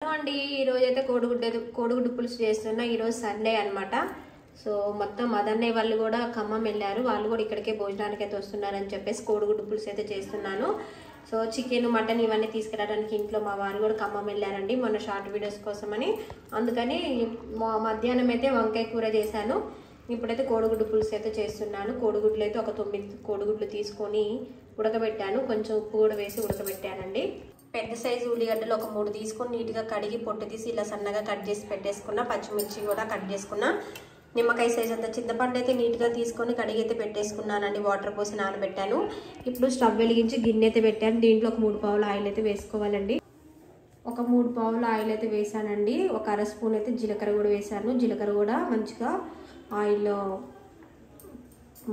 అండి ఈ రోజు అయితే కోడిగుడ్డు పులుసు చేస్తున్నా. ఈ రోజు సండే అన్నమాట. సో మొత్తం మదన్నయ్య వాళ్ళు కూడా ఖమ్మం వెళ్ళారు. వాళ్ళు కూడా ఇక్కడికే భోజనానికి అయితే వస్తున్నారని చెప్పేసి కోడిగుడ్డు పులుసు అయితే చేస్తున్నాను. సో చికెన్ మటన్ ఇవన్నీ తీసుకురావడానికి ఇంట్లో మా వారు కూడా ఖమ్మం వెళ్ళారండి మొన్న షార్ట్ వీడియోస్ కోసమని. అందుకని మధ్యాహ్నం అయితే వంకాయ కూర చేశాను. ఇప్పుడైతే కోడిగుడ్డు పులుసు అయితే చేస్తున్నాను. కోడిగుడ్లు అయితే ఒక 9 కోడిగుడ్లు తీసుకొని ఉడకబెట్టాను. కొంచెం ఉప్పు కూడా వేసి ఉడకబెట్టానండి. పెద్ద సైజు ఉల్లిగడ్డలు ఒక 3 తీసుకొని నీట్గా కడిగి పొట్టు తీసి ఇలా సన్నగా కట్ చేసి పెట్టేసుకున్నా. పచ్చిమిర్చి కూడా కట్ చేసుకున్నా. నిమ్మకాయ సైజ్ అంత చింతపండు అయితే నీట్గా తీసుకొని కడిగి అయితే పెట్టేసుకున్నానండి. వాటర్ పోసి నానబెట్టాను. ఇప్పుడు స్టవ్ వెలిగించి గిన్నె అయితే పెట్టాను. దీంట్లో ఒక 3 పావుల ఆయిల్ అయితే వేసుకోవాలండి. ఒక 3 పావుల ఆయిల్ అయితే వేసానండి. ఒక అర స్పూన్ అయితే జీలకర్ర కూడా వేసాను. జీలకర్ర కూడా మంచిగా ఆయిల్లో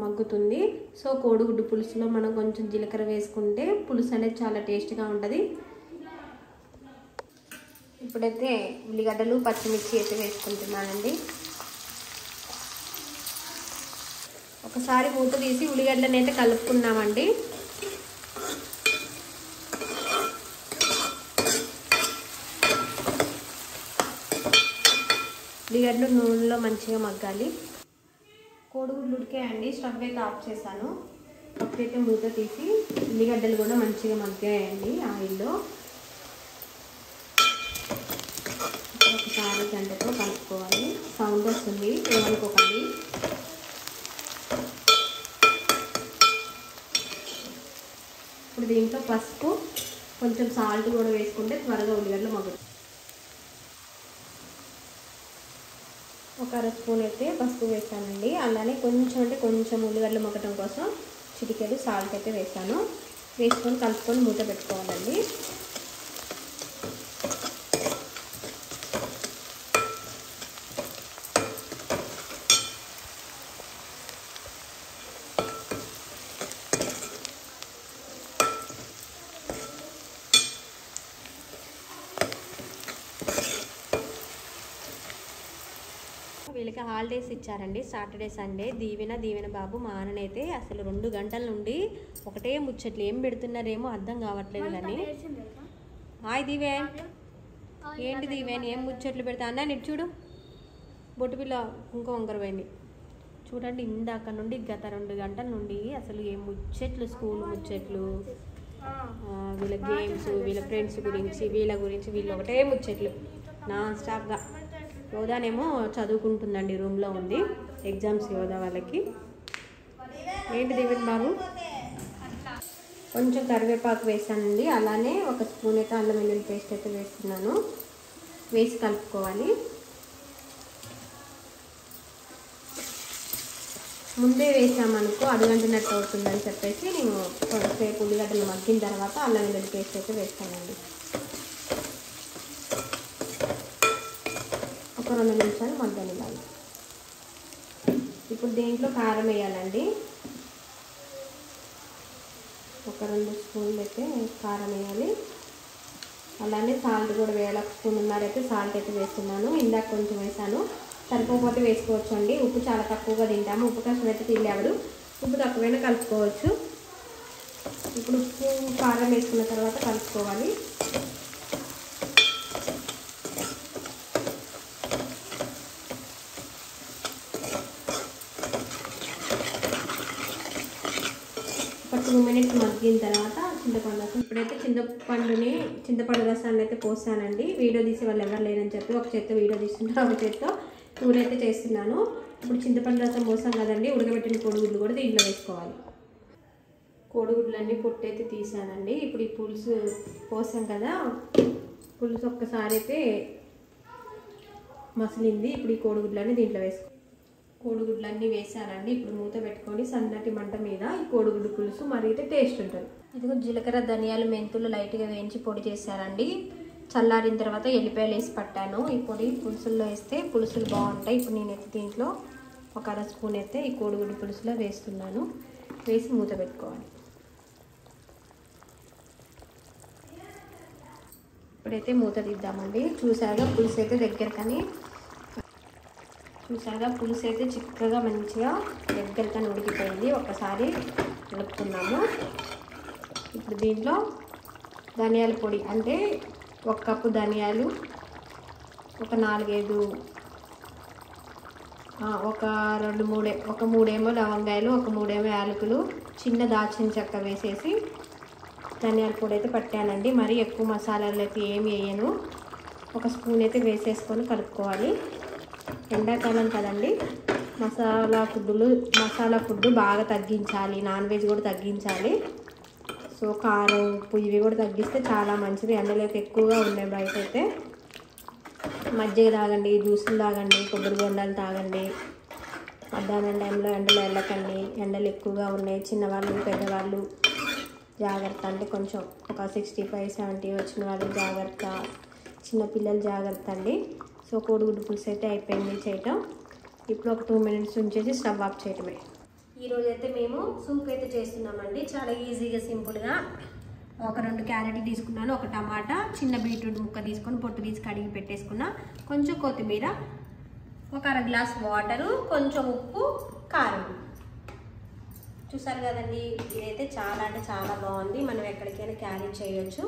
మగ్గుతుంది. సో కోడిగుడ్డు పులుసులో మనం కొంచెం జీలకర్ర వేసుకుంటే పులుసు అనేది చాలా టేస్ట్గా ఉంటుంది. ఇప్పుడైతే ఉల్లిగడ్డలు పచ్చిమిర్చి అయితే వేసుకుంటున్నానండి. ఒకసారి మూత తీసి ఉల్లిగడ్డలను అయితే కలుపుకున్నామండి. ఉల్లిగడ్డలు నూనెలో మంచిగా మగ్గాలి. కోడిగుడ్లు ఉడికాయండి. స్టవ్ అయితే ఆఫ్ చేశాను. అప్పుడైతే మూత తీసి ఉల్లిగడ్డలు కూడా మంచిగా మగ్గాయండి ఆయిల్లో. ఒకసారి గంటతో కలుపుకోవాలి. సౌండ్ వస్తుంది, ఏమనుకోకండి. ఇప్పుడు దీంట్లో పసుపు కొంచెం సాల్ట్ కూడా వేసుకుంటే త్వరగా ఉల్లిగడ్డలు మగ్గుతాయి. ఒక అర స్పూన్ అయితే పసుపు వేసానండి. అలానే కొంచెం ఉల్లిగడ్డలు మగ్గటం కోసం చిటికెడు సాల్ట్ అయితే వేసాను. వేసుకొని కలుపుకొని మూత పెట్టుకోవాలండి. వీళ్ళకి హాలిడేస్ ఇచ్చారండి. Saturday Sunday. దీవెన బాబు మా నాన్ననైతే అసలు 2 గంటల నుండి ఒకటే ముచ్చట్లు ఏం పెడుతున్నారేమో అర్థం కావట్లేదు. కానీ హాయ్ దీవెన్, ఏంటి దీవెన్ ఏం ముచ్చట్లు పెడతా అన్న? నీకు చూడు, బొట్టు పిల్ల ఇంకో వంకర పోయింది చూడండి. ఇందాక నుండి గత 2 గంటల నుండి అసలు ఏం ముచ్చట్లు, స్కూల్ ముచ్చట్లు, వీళ్ళ గేమ్స్, వీళ్ళ ఫ్రెండ్స్ గురించి, వీళ్ళు ఒకటే ముచ్చట్లు నాన్ స్టాప్గా. యోధానేమో చదువుకుంటుందండి, రూమ్లో ఉంది. ఎగ్జామ్స్ యోధా వాళ్ళకి. ఏంటి దీవెన్ బాబు? కొంచెం కరివేపాకు వేసానండి. అలానే ఒక స్పూన్ అయితే అల్లం వెల్లుల్లి పేస్ట్ అయితే వేస్తున్నాను. వేసి కలుపుకోవాలి. ముందే వేసామనుకో అడుగంటినట్టు అవుతుందని చెప్పేసి నేను కొంతసేపు ఉల్లిగడ్డలు మగ్గిన తర్వాత అల్లం వెల్లుల్లి పేస్ట్ అయితే వేస్తానండి. ఒక 2 నిమిషాలు మగ్గనివ్వాలి. ఇప్పుడు దీంట్లో కారం వేయాలండి. ఒక 2 స్పూన్లు అయితే కారం వేయాలి. అలానే సాల్ట్ కూడా వేయాలి. 1 స్పూన్ అయితే సాల్ట్ అయితే వేస్తున్నాను. ఇందాక కొంచెం వేసాను, సరిపోకపోతే వేసుకోవచ్చు అండి. ఉప్పు చాలా తక్కువగా తింటాము. ఉప్పు కష్టం అయితే తినలేవరు. ఉప్పు తక్కువైనా కలుపుకోవచ్చు. ఇప్పుడు ఉప్పు కారం వేసుకున్న తర్వాత కలుపుకోవాలి. ఒక 2 మినిట్స్ మగ్గిన తర్వాత చింతపండు రసం. ఇప్పుడైతే చింతపండు రసాన్ని అయితే పోసానండి. వీడియో తీసే వాళ్ళు ఎవరు లేరని చెప్పి ఒక చేత్తో వీడియో తీస్తున్నారు, ఒక చేత్తో కూర అయితే చేస్తున్నాను. ఇప్పుడు చింతపండు రసం పోసాం కదండి. ఉడకబెట్టిన కోడిగుడ్లు కూడా దీంట్లో వేసుకోవాలి. కోడిగుడ్లన్నీ పొట్టు అయితే తీసానండి. ఇప్పుడు ఈ పులుసు పోసాం కదా, పులుసు ఒక్కసారి అయితే మసిలింది. ఇప్పుడు ఈ కోడిగుడ్లన్నీ దీంట్లో వేసుకోవాలి. కోడిగుడ్లన్నీ వేసానండి. ఇప్పుడు మూత పెట్టుకొని సన్నటి మంట మీద ఈ కోడిగుడ్డు పులుసు మరిగితే టేస్ట్ ఉంటుంది. ఇదిగో జీలకర్ర, ధనియాలు, మెంతులు లైట్గా వేయించి పొడి చేశానండి. చల్లారిన తర్వాత ఎల్లిపాయలు వేసి పట్టాను. ఈ పొడి పులుసుల్లో వేస్తే పులుసులు బాగుంటాయి. ఇప్పుడు నేనైతే దీంట్లో ఒక అర స్పూన్ అయితే ఈ కోడిగుడ్డు పులుసులో వేస్తున్నాను. వేసి మూత పెట్టుకోవాలి. ఇప్పుడైతే మూత తీద్దామండి. చూసారుగా పులుసు అయితే దగ్గరకని చిక్కగా మంచిగా దగ్గరకని ఉడికిపోయింది. ఒకసారి కలుపుతున్నాము. ఇప్పుడు దీంట్లో ధనియాల పొడి అంటే 1 కప్పు ధనియాలు, ఒక 4-5 ఒక 2-3 ఒక 3 లవంగాయలు, ఒక 3 యాలకులు, చిన్న దాల్చిన చెక్క వేసేసి ధనియాల పొడి అయితే పట్టానండి. మరీ ఎక్కువ మసాలాలు అయితే ఏమి వేయను. ఒక స్పూన్ అయితే వేసేసుకొని కలుపుకోవాలి. ఎండాకాలం కదండి, మసాలా ఫుడ్ బాగా తగ్గించాలి. నాన్ వెజ్ కూడా తగ్గించాలి. సో కారం, ఉప్పు ఇవి కూడా తగ్గిస్తే చాలా మంచిది. ఎండలు అయితే ఎక్కువగా ఉన్నాయి బయట అయితే. మజ్జిగ తాగండి, జ్యూసులు తాగండి, కొబ్బరి బొండాలు తాగండి. మధ్యాహ్నం టైంలో ఎండలో వెళ్ళకండి. ఎండలు ఎక్కువగా ఉన్నాయి. చిన్నవాళ్ళు, పెద్దవాళ్ళు జాగ్రత్త. అంటే కొంచెం ఒక 65-70 వచ్చిన వాళ్ళు జాగ్రత్త, చిన్నపిల్లలు జాగ్రత్త అండి. సో కోడిగుడ్డు పులుసు అయితే అయిపోయింది చేయటం. ఇప్పుడు ఒక 2 మినిట్స్ ఉంచేసి స్టవ్ ఆఫ్ చేయటమే. ఈరోజు అయితే మేము సూప్ అయితే చేస్తున్నామండి. చాలా ఈజీగా, సింపుల్గా. ఒక 2 క్యారెట్లు తీసుకున్నాను, ఒక టమాటా, చిన్న బీట్రూట్ ముక్క తీసుకొని పొట్టు తీసి కడిగి పెట్టేసుకున్నా, కొంచెం కొత్తిమీర, ఒక 1/2 గ్లాస్ వాటరు, కొంచెం ఉప్పు, కారం. చూసారు కదండి, ఇదైతే చాలా అంటే చాలా బాగుంది. మనం ఎక్కడికైనా క్యారీ చేయొచ్చు.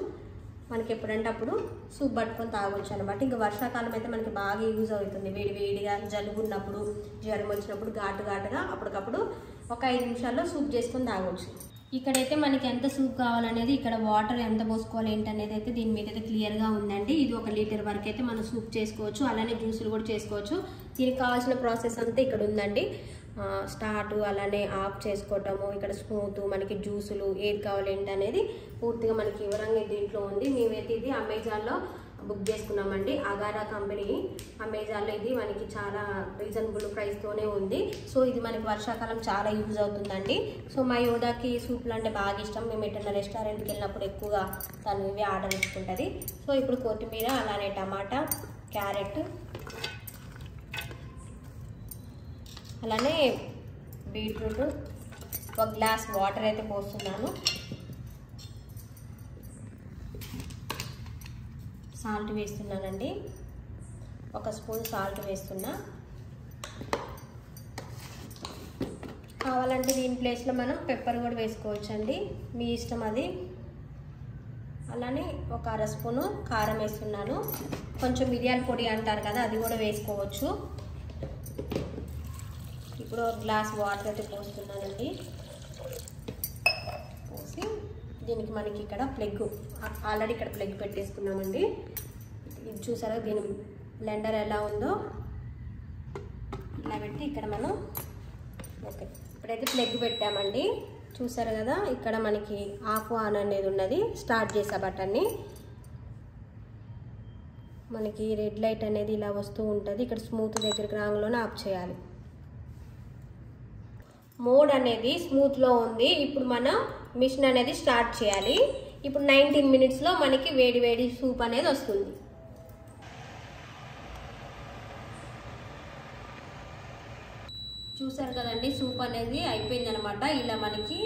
మనకి ఎప్పుడంటే అప్పుడు సూప్ పట్టుకొని తాగొచ్చు అనమాట. ఇంకా వర్షాకాలం అయితే మనకి బాగా యూజ్ అవుతుంది. వేడిగా జలుబు ఉన్నప్పుడు, జ్వరం వచ్చినప్పుడు ఘాటుగా అప్పటికప్పుడు ఒక 5 నిమిషాల్లో సూప్ చేసుకొని తాగొచ్చు. ఇక్కడైతే మనకి ఎంత సూప్ కావాలనేది, ఇక్కడ వాటర్ ఎంత పోసుకోవాలి ఏంటనేది అయితే దీని మీద అయితే క్లియర్గా ఉందండి. ఇది 1 లీటర్ వరకు అయితే మనం సూప్ చేసుకోవచ్చు. అలానే జ్యూసులు కూడా చేసుకోవచ్చు. దీనికి కావాల్సిన ప్రాసెస్ అంతా ఇక్కడ ఉందండి. స్టార్ట్, అలానే ఆఫ్ చేసుకోవటము, ఇక్కడ స్మూత్, మనకి జ్యూసులు ఏది కావాలి ఏంటి అనేది పూర్తిగా మనకి వివరంగా దీంట్లో ఉంది. మేమైతే ఇది అమెజాన్లో బుక్ చేసుకున్నామండి. అగారా కంపెనీ అమెజాన్లో. ఇది మనకి చాలా రీజనబుల్ ప్రైస్తోనే ఉంది. సో ఇది మనకి వర్షాకాలం చాలా యూజ్ అవుతుందండి. సో మా యోధాకి సూప్లు అంటే బాగా ఇష్టం. మేము ఎటన్నా రెస్టారెంట్కి వెళ్ళినప్పుడు ఎక్కువగా తను ఇవి ఆర్డర్ ఇచ్చుకుంటుంది. సో ఇప్పుడు కొత్తిమీర, అలానే టమాటా, క్యారెట్, అలానే బీట్రూట్, 1 గ్లాస్ వాటర్ అయితే పోస్తున్నాను. సాల్ట్ వేస్తున్నానండి, 1 స్పూన్ సాల్ట్ వేస్తున్నా. కావాలంటే దీని ప్లేస్లో మనం పెప్పర్ కూడా వేసుకోవచ్చు అండి, మీ ఇష్టం అది. అలానే ఒక 1/2 స్పూను కారం వేస్తున్నాను. కొంచెం మిరియాల పొడి అంటారు కదా, అది కూడా వేసుకోవచ్చు. ఇప్పుడు 1 గ్లాస్ వాటర్ అయితే పోస్తున్నానండి. పోసి దీనికి మనకి ఇక్కడ ప్లగ్, ఆల్రెడీ ఇక్కడ ప్లగ్ పెట్టేసుకున్నామండి. ఇది చూసారా, దీని బ్లెండర్ ఎలా ఉందో ఇలా పెట్టి ఇక్కడ మనం ఓకే ఇప్పుడైతే ప్లగ్ పెట్టామండి. చూసారు కదా, ఇక్కడ మనకి ఆఫ్ ఆన్ అనేది ఉన్నది. స్టార్ట్ చేసే బటన్ని మనకి రెడ్ లైట్ అనేది ఇలా వస్తూ ఉంటుంది. ఇక్కడ స్మూత్ దగ్గరికి రాగానే ఆఫ్ చేయాలి. మోడ్ అనేది స్మూత్లో ఉంది. ఇప్పుడు మనం మిషన్ అనేది స్టార్ట్ చేయాలి. ఇప్పుడు 19 మినిట్స్లో మనకి వేడి సూప్ అనేది వస్తుంది. చూసారు కదండి, సూప్ అనేది అయిపోయింది అనమాట. ఇలా మనకి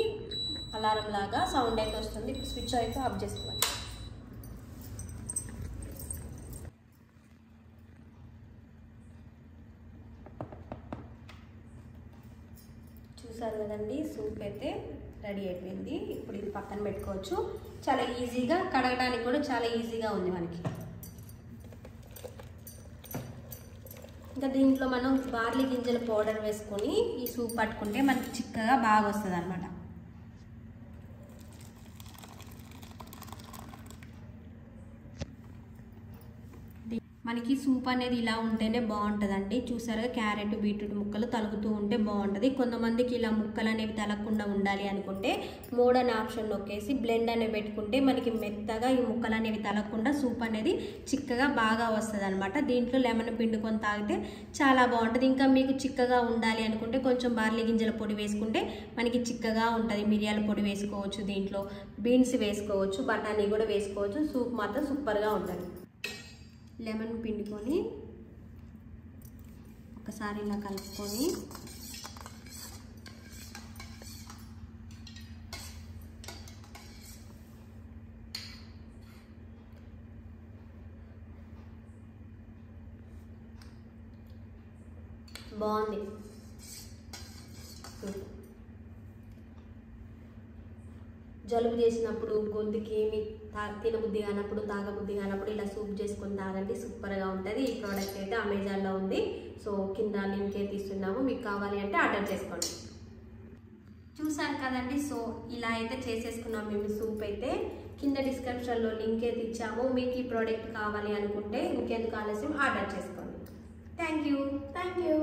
అలారం లాగా సౌండ్ అయితే వస్తుంది. ఇప్పుడు స్విచ్ అయితే ఆఫ్ చేసుకోవాలి. చూసారు కదండి, సూప్ అయితే రెడీ అయిపోయింది. ఇప్పుడు ఇది పక్కన పెట్టుకోవచ్చు. చాలా ఈజీగా, కడగడానికి కూడా చాలా ఈజీగా ఉంది మనకి. ఇంకా దీంట్లో మనం బార్లీ గింజల పౌడర్ వేసుకొని ఈ సూప్ పట్టుకుంటే మనకి చిక్కగా బాగా వస్తుంది అనమాట. మనకి సూప్ అనేది ఇలా ఉంటేనే బాగుంటుందండి. చూసారుగా, క్యారెట్, బీట్రూట్ ముక్కలు తలుగుతూ ఉంటే బాగుంటుంది. కొంతమందికి ఇలా ముక్కలు అనేవి తలగకుండా ఉండాలి అనుకుంటే మోడర్న్ ఆప్షన్ నొక్కేసి బ్లెండ్ అనేవి పెట్టుకుంటే మనకి మెత్తగా ఈ ముక్కలు అనేవి తలగకుండా సూప్ అనేది చిక్కగా బాగా వస్తుంది అనమాట. దీంట్లో లెమన్ పిండుకొని తాగితే చాలా బాగుంటుంది. ఇంకా మీకు చిక్కగా ఉండాలి అనుకుంటే కొంచెం బార్లీ గింజల పొడి వేసుకుంటే మనకి చిక్కగా ఉంటుంది. మిరియాల పొడి వేసుకోవచ్చు, దీంట్లో బీన్స్ వేసుకోవచ్చు, బఠానీ కూడా వేసుకోవచ్చు. సూప్ మాత్రం సూపర్గా ఉంటుంది. లెమన్ పిండుకొని ఒకసారి ఇలా కలుపుకొని బాగుంది. జలుబు చేసినప్పుడు, గొంతుకి ఏమి తినబుద్ధి కానప్పుడు, తాగబుద్ధి కానప్పుడు ఇలా సూప్ చేసుకొని తాగండి, సూపర్గా ఉంటుంది. ఈ ప్రోడక్ట్ అయితే అమెజాన్లో ఉంది. సో కింద లింక్ అయితే ఇస్తున్నాము, మీకు కావాలి అంటే ఆర్డర్ చేసుకోండి. చూసారు కదండి. సో ఇలా అయితే చేసేసుకున్నాం మేము సూప్ అయితే. కింద డిస్క్రిప్షన్లో లింక్ అయితే ఇచ్చాము. మీకు ఈ ప్రోడక్ట్ కావాలి అనుకుంటే ఇంకెందుకు ఆలస్యం, ఆర్డర్ చేసుకోండి. Thank you.